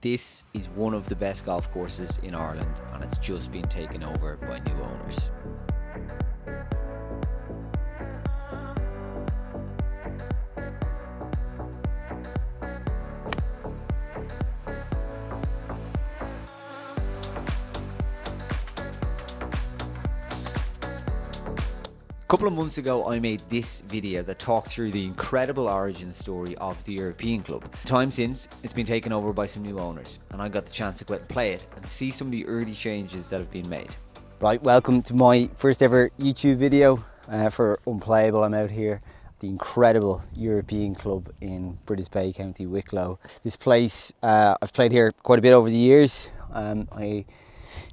This is one of the best golf courses in Ireland, and it's just been taken over by new owners. A couple of months ago, I made this video that talked through the incredible origin story of the European club. Time since, it's been taken over by some new owners, and I got the chance to go out and play it and see some of the early changes that have been made. Right, welcome to my first ever YouTube video for Unplayable. I'm out here at the incredible European club in British Bay, County Wicklow. This place, I've played here quite a bit over the years. I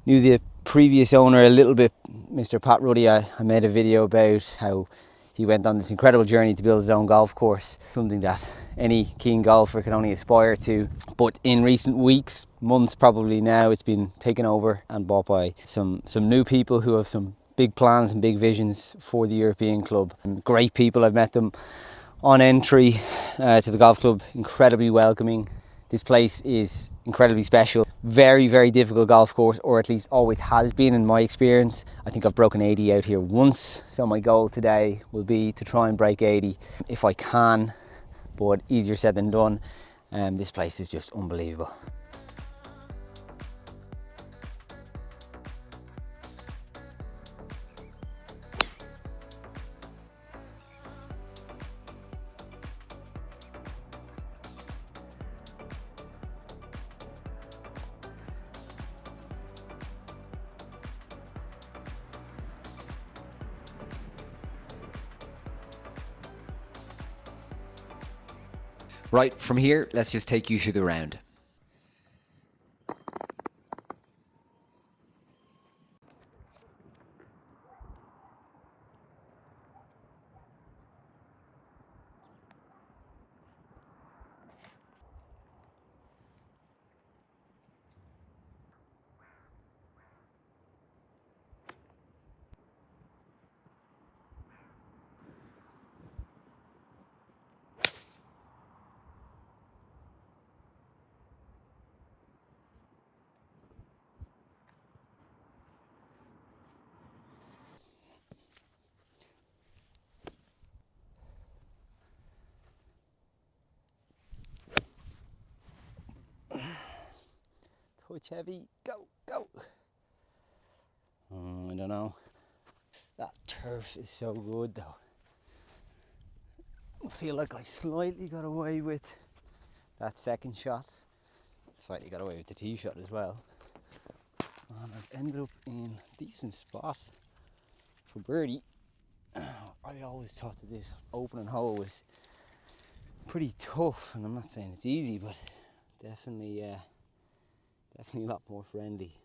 knew the previous owner a little bit, Mr. Pat Ruddy. I made a video about how he went on this incredible journey to build his own golf course, something that any keen golfer can only aspire to. But in recent weeks, months probably now, it's been taken over and bought by some new people who have some big plans and big visions for the European club. And great people, I've met them on entry to the golf club, incredibly welcoming. This place is incredibly special. Very, very difficult golf course, or at least always has been in my experience. I think I've broken 80 out here once, so my goal today will be to try and break 80 if I can, but easier said than done. This place is just unbelievable. Right, from here, let's just take you through the round. Touch heavy, go, go. I don't know. That turf is so good though. I feel like I slightly got away with that second shot. Slightly got away with the tee shot as well. And I've ended up in a decent spot for birdie. I always thought that this opening hole was pretty tough, and I'm not saying it's easy, but definitely a lot more friendly.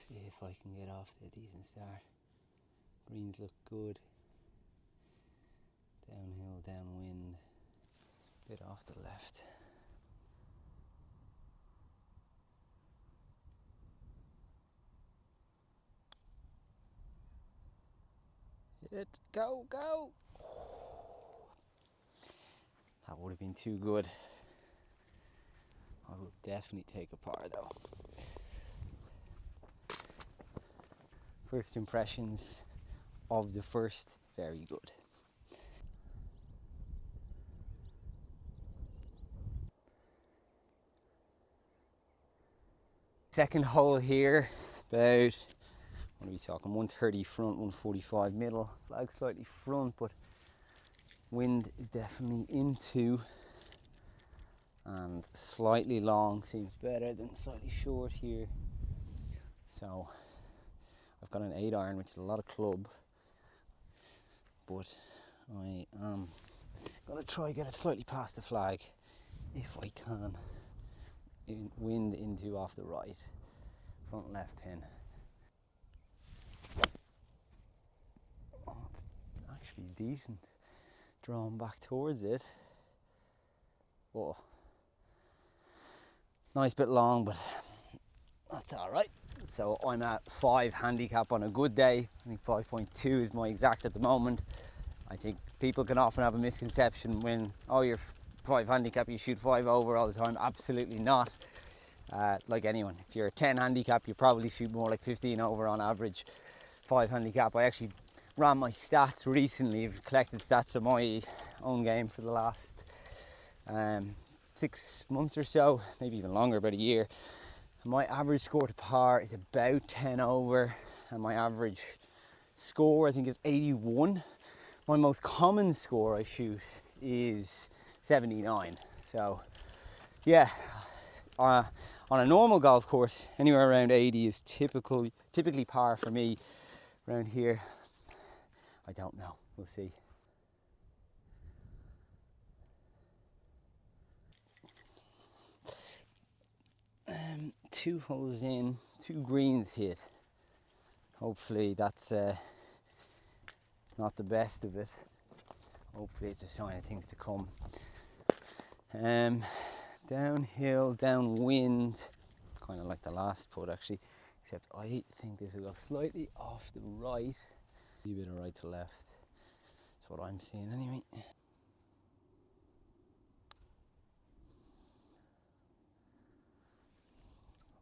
See if I can get off to a decent start. Greens look good. Downhill, downwind, bit off the left. Hit it, go, go! That would have been too good. I will definitely take a par though. First impressions of the first, very good. Second hole here, about, what are we talking, 130 front, 145 middle. Flag slightly front, but wind is definitely into. And slightly long seems better than slightly short here. So I've got an 8 iron, which is a lot of club, but I am gonna try get it slightly past the flag if I can. Wind into off the right, front left pin. Oh, it's actually decent, drawn back towards it. Whoa. Nice bit long, but that's all right. So I'm at 5 handicap on a good day. I think 5.2 is my exact at the moment. I think people can often have a misconception when, oh, you're 5 handicap, you shoot 5 over all the time. Absolutely not. Like anyone, if you're a 10 handicap, you probably shoot more like 15 over on average. 5 handicap. I actually ran my stats recently. I've collected stats of my own game for the last 6 months or so, maybe even longer, about a year. My average score to par is about 10 over, and my average score I think is 81. My most common score I shoot is 79. So yeah, on a normal golf course, anywhere around 80 is typically par for me. Around here, I don't know. We'll see. Two holes in, 2 greens hit. Hopefully that's not the best of it. Hopefully it's a sign of things to come. Downhill, downwind, kind of like the last putt actually, except I think this will go slightly off the right. A bit of right to left. That's what I'm seeing anyway.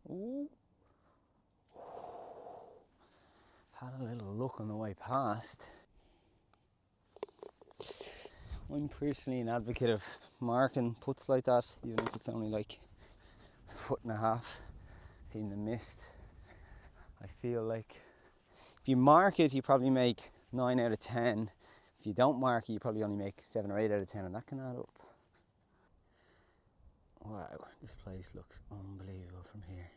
Ooh. Had a little look on the way past. I'm personally an advocate of marking putts like that, even if it's only like a foot and a half. Seeing the mist, I feel like if you mark it, you probably make 9 out of 10. If you don't mark it, you probably only make 7 or 8 out of 10, and that can add up. Wow, this place looks unbelievable from here.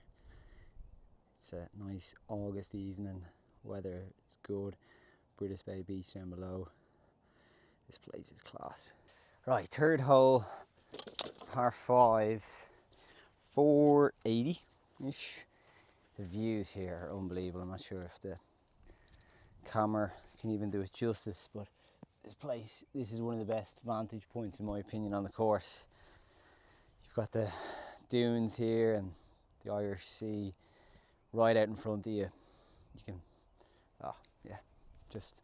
It's a nice August evening, weather is good. British Bay Beach down below. This place is class. Right, third hole, par 5, 480-ish. The views here are unbelievable. I'm not sure if the camera can even do it justice, but this is one of the best vantage points in my opinion on the course. You've got the dunes here and the Irish Sea right out in front of you. You can, just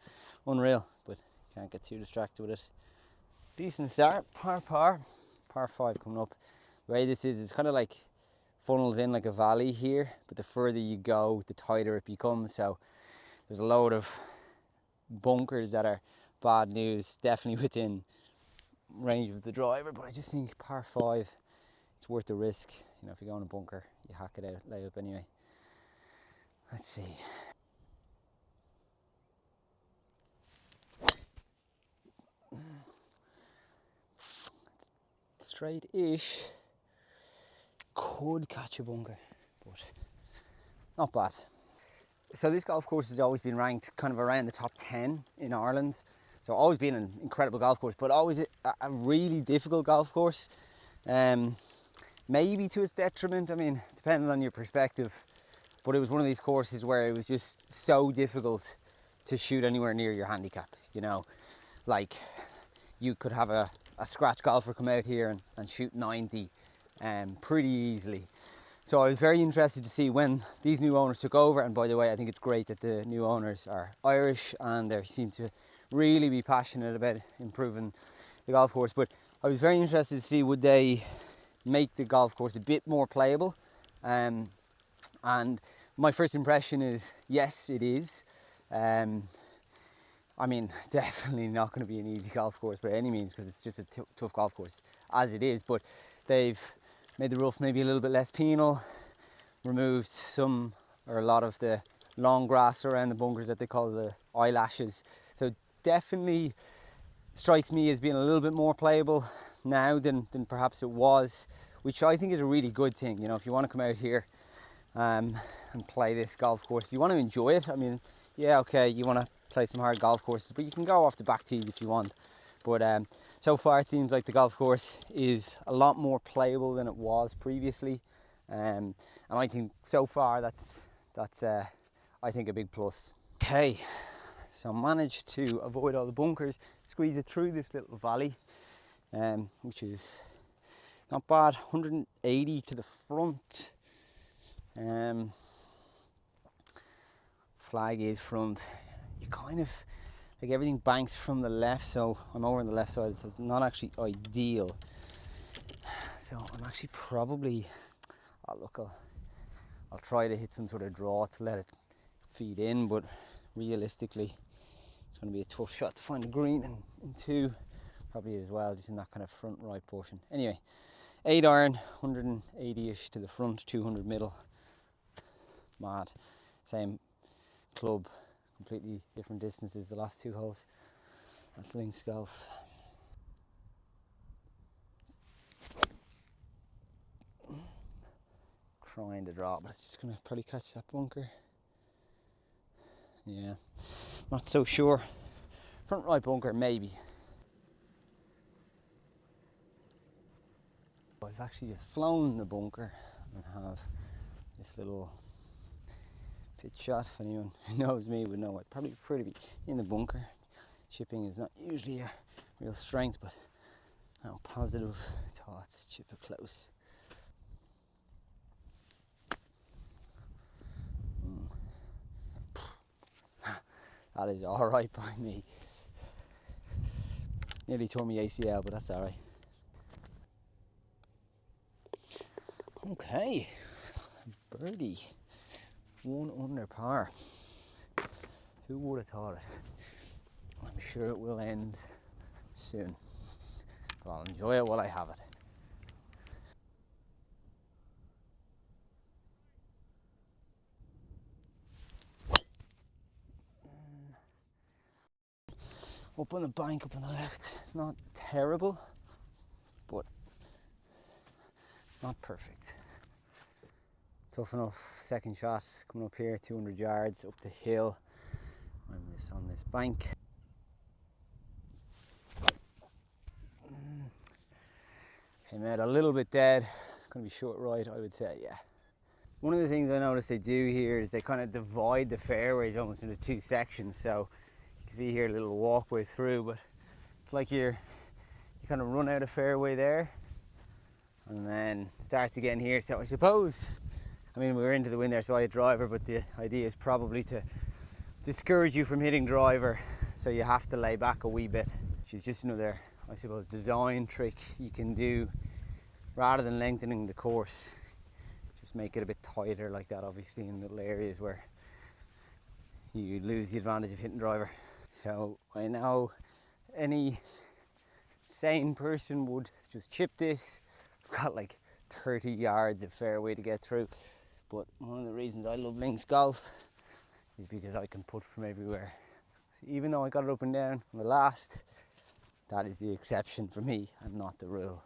unreal, but can't get too distracted with it. Decent start, par 5 coming up. The way this is, it's kind of like funnels in like a valley here, but the further you go, the tighter it becomes. So there's a load of bunkers that are bad news, definitely within range of the driver, but I just think par 5, it's worth the risk. You know, if you go in a bunker, you hack it out, lay up anyway. Let's see. Straight-ish. Could catch a bunker, but not bad. So this golf course has always been ranked kind of around the top 10 in Ireland. So always been an incredible golf course, but always a really difficult golf course. Maybe to its detriment, I mean, depending on your perspective. But it was one of these courses where it was just so difficult to shoot anywhere near your handicap, you know. Like, you could have a scratch golfer come out here and shoot 90 pretty easily. So I was very interested to see when these new owners took over, and by the way, I think it's great that the new owners are Irish and they seem to really be passionate about improving the golf course. But I was very interested to see would they make the golf course a bit more playable. And my first impression is yes, it is. I mean, definitely not going to be an easy golf course by any means, because it's just a tough golf course as it is. But they've made the rough maybe a little bit less penal, removed some or a lot of the long grass around the bunkers that they call the eyelashes. So definitely strikes me as being a little bit more playable now than perhaps it was, which I think is a really good thing. You know, if you want to come out here and play this golf course, you want to enjoy it. I mean, yeah, okay, you want to play some hard golf courses, but you can go off the back tees if you want. But so far it seems like the golf course is a lot more playable than it was previously, and I think so far that's I think a big plus. Okay, so managed to avoid all the bunkers, squeeze it through this little valley, which is not bad. 180 to the front. Flag is front. You kind of like everything banks from the left, so I'm over on the left side, so it's not actually ideal. So I'm actually probably, oh look, I'll try to hit some sort of draw to let it feed in, but realistically it's going to be a tough shot to find the green in two, probably as well, just in that kind of front right portion. Anyway, 8 iron, 180-ish to the front, 200 middle. Mad. Same club, completely different distances the last 2 holes. That's links golf. Trying to draw, but it's just going to probably catch that bunker. Yeah, not so sure. Front right bunker, maybe. I've actually just flown the bunker and have this little pitch shot. If anyone who knows me would know I'd probably prefer to be in the bunker. Chipping is not usually a real strength, but now positive thoughts, chip it close. That is alright by me. Nearly tore me ACL, but that's alright. Okay, birdie, 1 under par. Who would have thought it? I'm sure it will end soon, but I'll enjoy it while I have it. Up on the bank, up on the left, not terrible, but not perfect. Tough enough. Second shot coming up here, 200 yards up the hill. I'm just on this bank. Came out a little bit dead. Gonna be short right, I would say, yeah. One of the things I noticed they do here is they kind of divide the fairways almost into 2 sections. So you can see here a little walkway through, but it's like you kind of run out of fairway there and then starts again here. So I suppose, I mean, we're into the wind there, so I hit driver, but the idea is probably to discourage you from hitting driver, so you have to lay back a wee bit, which is just another, I suppose, design trick you can do. Rather than lengthening the course, just make it a bit tighter like that, obviously in little areas where you lose the advantage of hitting driver. So I know any sane person would just chip this. I've got like 30 yards of fairway to get through, but one of the reasons I love links golf is because I can putt from everywhere. So even though I got it up and down on the last, that is the exception for me and not the rule.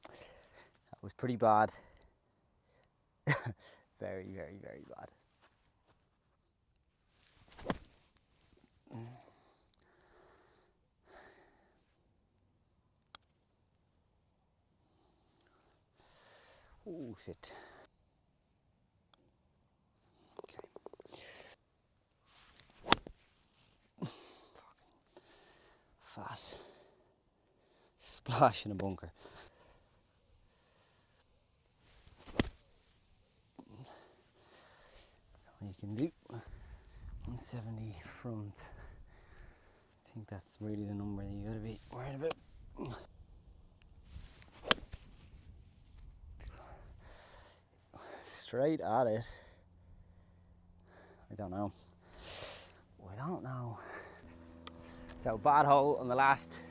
That was pretty bad. Very, very, very bad. Ooh, sit. Okay. Fat. Splash in a bunker. That's all you can do. 170 front. I think that's really the number that you gotta be worried about. Straight at it. I don't know. So bad hole on the last,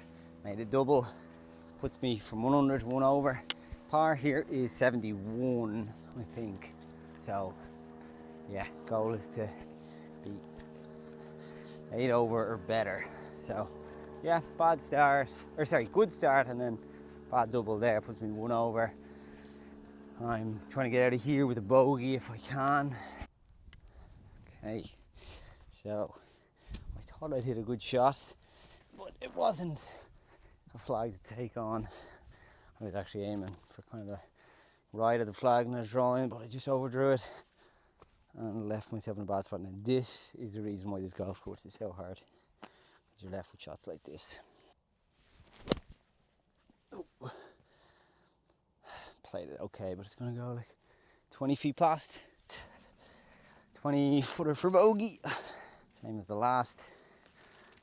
made a double, puts me from 1 under to 1 over. Par here is 71, I think. So yeah, goal is to be 8 over or better. So yeah, bad start, or sorry, good start, and then bad double there, puts me 1 over. I'm trying to get out of here with a bogey if I can. Okay, so I thought I'd hit a good shot, but it wasn't a flag to take on. I was actually aiming for kind of the right of the flag and I was drawing, but I just overdrew it and left myself in a bad spot. Now this is the reason why this golf course is so hard, because you're left with shots like this. Oh. Played it okay, but it's gonna go like 20 feet past. 20-footer for bogey. Same as the last.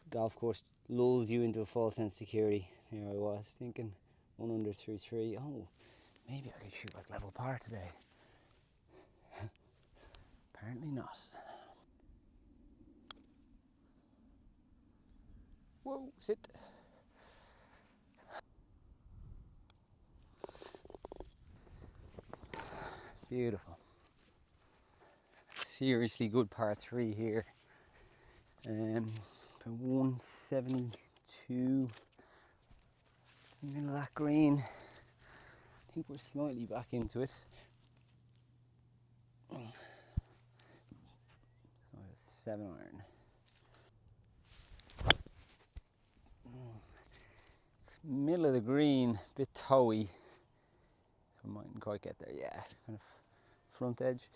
Golf course lulls you into a false sense of security. Here I was thinking 1 under through 3. Oh, maybe I could shoot like level par today. Apparently not. Whoa, sit. Beautiful. Seriously good par 3 here. About 172. Middle of that green. I think we're slightly back into it. 7 iron. It's middle of the green, a bit towy. So I mightn't quite get there. Yeah, kind of front edge.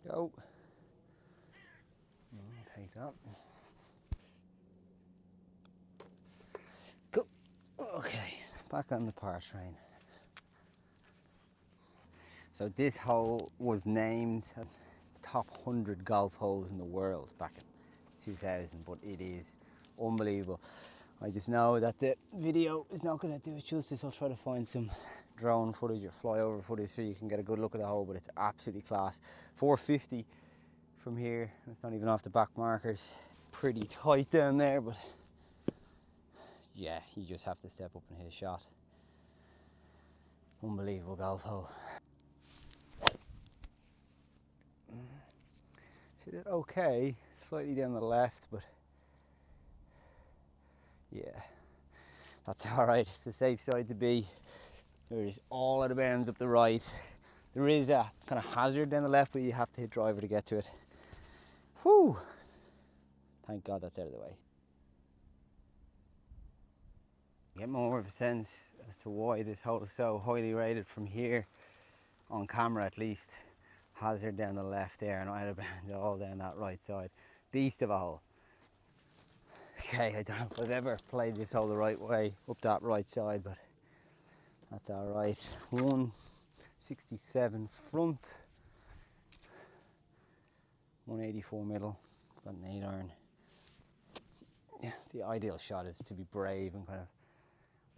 Go. I'll take that. Go. Okay, back on the par train. So this hole was named top 100 golf holes in the world back in 2000, but it is unbelievable. I just know that the video is not going to do it justice. I'll try to find some drone footage or flyover footage so you can get a good look at the hole, but it's absolutely class. 450 from here, it's not even off the back markers. Pretty tight down there, but yeah, you just have to step up and hit a shot. Unbelievable golf hole. Hit it okay, slightly down the left, but yeah, that's all right. It's the safe side to be. There is all out of bounds up the right. There is a kind of hazard down the left, but you have to hit driver to get to it. Whew! Thank God that's out of the way. Get more of a sense as to why this hole is so highly rated from here, on camera at least. Hazard down the left there and out of bounds all down that right side. Beast of a hole. Okay, I don't know if I've ever played this hole the right way up that right side, but that's all right. 167 front, 184 middle, got an 8 iron. Yeah, the ideal shot is to be brave and kind of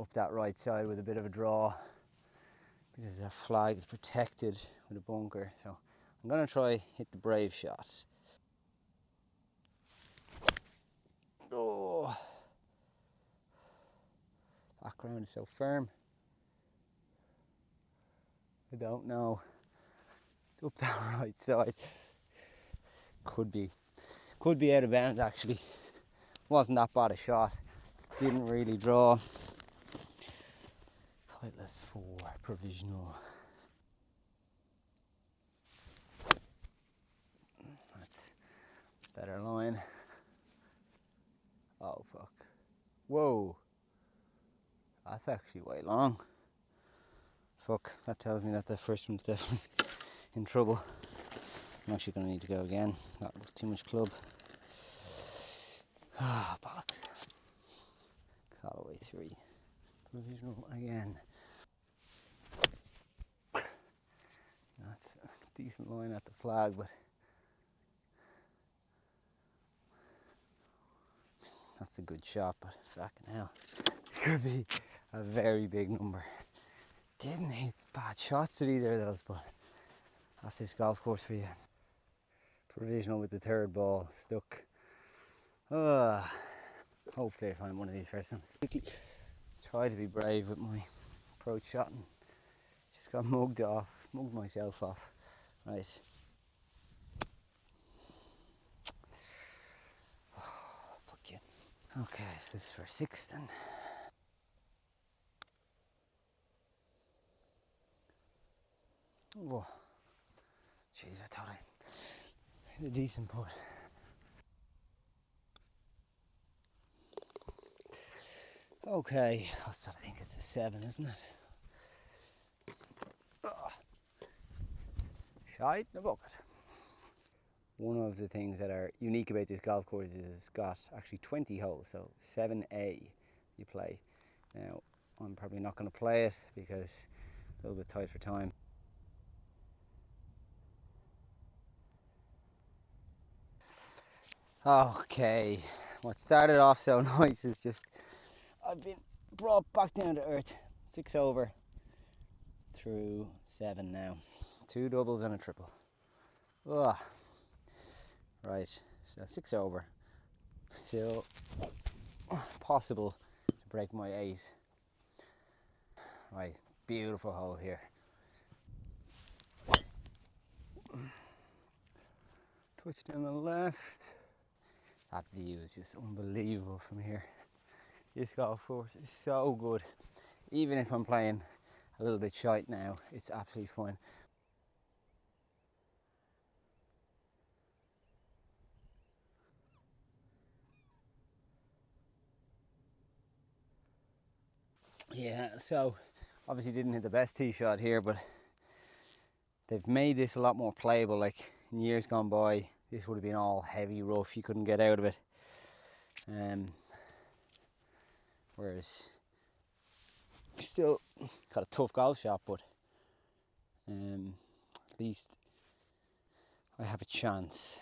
up that right side with a bit of a draw, because that flag is protected with a bunker. So I'm gonna try hit the brave shot. Oh, that ground is so firm. I don't know. It's up that right side. Could be out of bounds actually. Wasn't that bad a shot. Just didn't really draw. Titleist 4 provisional. That's better line. Oh fuck. Whoa. That's actually way long. Fuck, that tells me that the first one's definitely in trouble. I'm actually going to need to go again. That was too much club. Ah, bollocks. Callaway 3. Provisional again. That's a decent line at the flag, but that's a good shot, but fucking hell. It's going to be a very big number. Didn't hit bad shots at either of those, but that's this golf course for you. Provisional with the third ball, stuck. Hopefully I find one of these first ones. Try to be brave with my approach shot and just got mugged myself off. Right. Oh, fuck you. Okay, so this is for 6 then. Whoa. Jeez, I thought I hit a decent putt. Okay, what's that? I think it's a 7, isn't it? Oh. Shite in the bucket. One of the things that are unique about this golf course is it's got actually 20 holes, so 7A you play. Now, I'm probably not going to play it because A little bit tight for time. Okay, what started off so nice is just I've been brought back down to earth. 6 over through 7 now. 2 doubles and a triple. Ugh. Right, so 6 over. Still possible to break my 8. Right, beautiful hole here. Touch down the left. That view is just unbelievable from here. This golf course is so good. Even if I'm playing a little bit shite now, it's absolutely fine. Yeah, so obviously didn't hit the best tee shot here, but they've made this a lot more playable. Like in years gone by, this would have been all heavy rough, you couldn't get out of it. Whereas still got a tough golf shot, but at least I have a chance.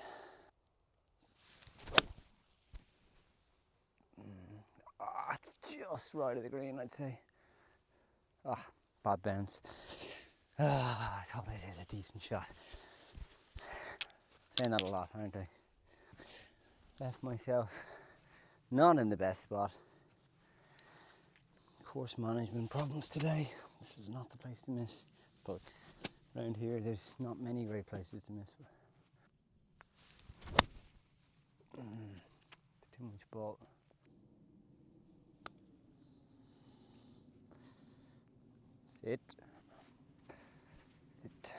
It's just right of the green, I'd say. Bad bounce. I thought I did a decent shot. Saying that a lot, aren't I? Left myself not in the best spot. Course management problems today. This is not the place to miss, but around here there's not many great places to miss. Too much ball. Sit. Sit.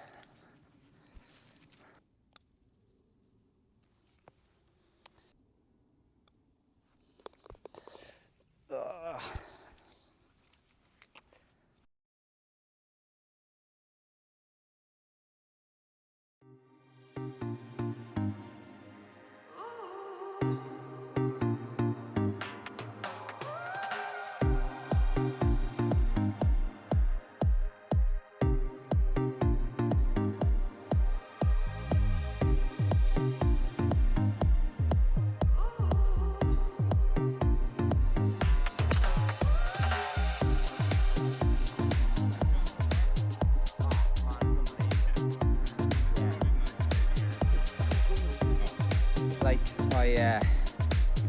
Like my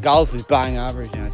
golf is bang average now.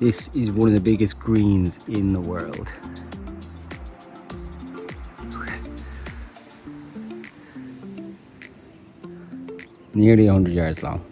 This is one of the biggest greens in the world. Nearly 100 yards long.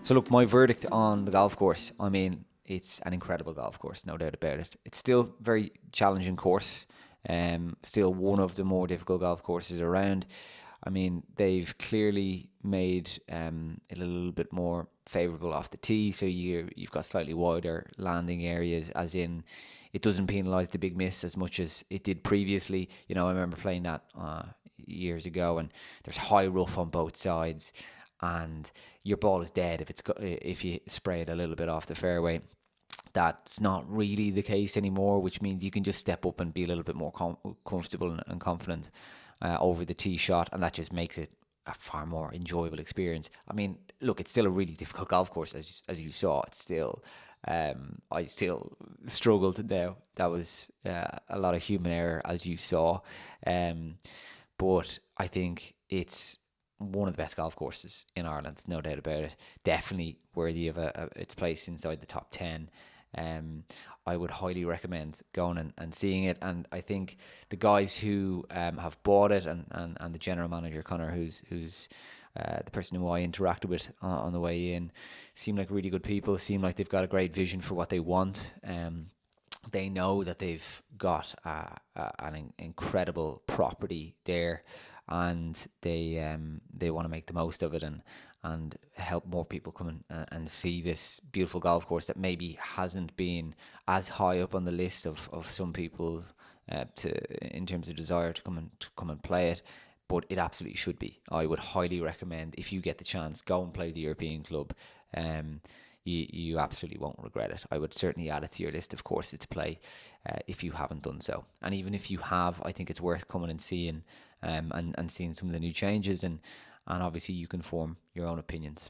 So look, my verdict on the golf course, I mean, it's an incredible golf course, no doubt about it. It's still very challenging course, still one of the more difficult golf courses around. I mean, they've clearly made it a little bit more favourable off the tee, so you've got slightly wider landing areas, as in it doesn't penalise the big miss as much as it did previously. You know, I remember playing that years ago, and there's high rough on both sides, and your ball is dead if you spray it a little bit off the fairway. That's not really the case anymore, which means you can just step up and be a little bit more comfortable and confident over the tee shot, and that just makes it a far more enjoyable experience. I mean, look, it's still a really difficult golf course, as you saw. It's still, I still struggled now. That was a lot of human error, as you saw. But I think it's one of the best golf courses in Ireland, no doubt about it. Definitely worthy of its place inside the top 10. I would highly recommend going and seeing it. And I think the guys who have bought it, and the general manager, Connor, who's the person who I interacted with on the way in, seem like really good people, seem like they've got a great vision for what they want. They know that they've got an incredible property there, and they want to make the most of it and help more people come and see this beautiful golf course that maybe hasn't been as high up on the list of some people in terms of desire to come and play it. But it absolutely should be. I would highly recommend, if you get the chance, go and play the European Club. You absolutely won't regret it. I would certainly add it to your list of courses to play if you haven't done so. And even if you have, I think it's worth coming and seeing and seeing some of the new changes, and obviously you can form your own opinions.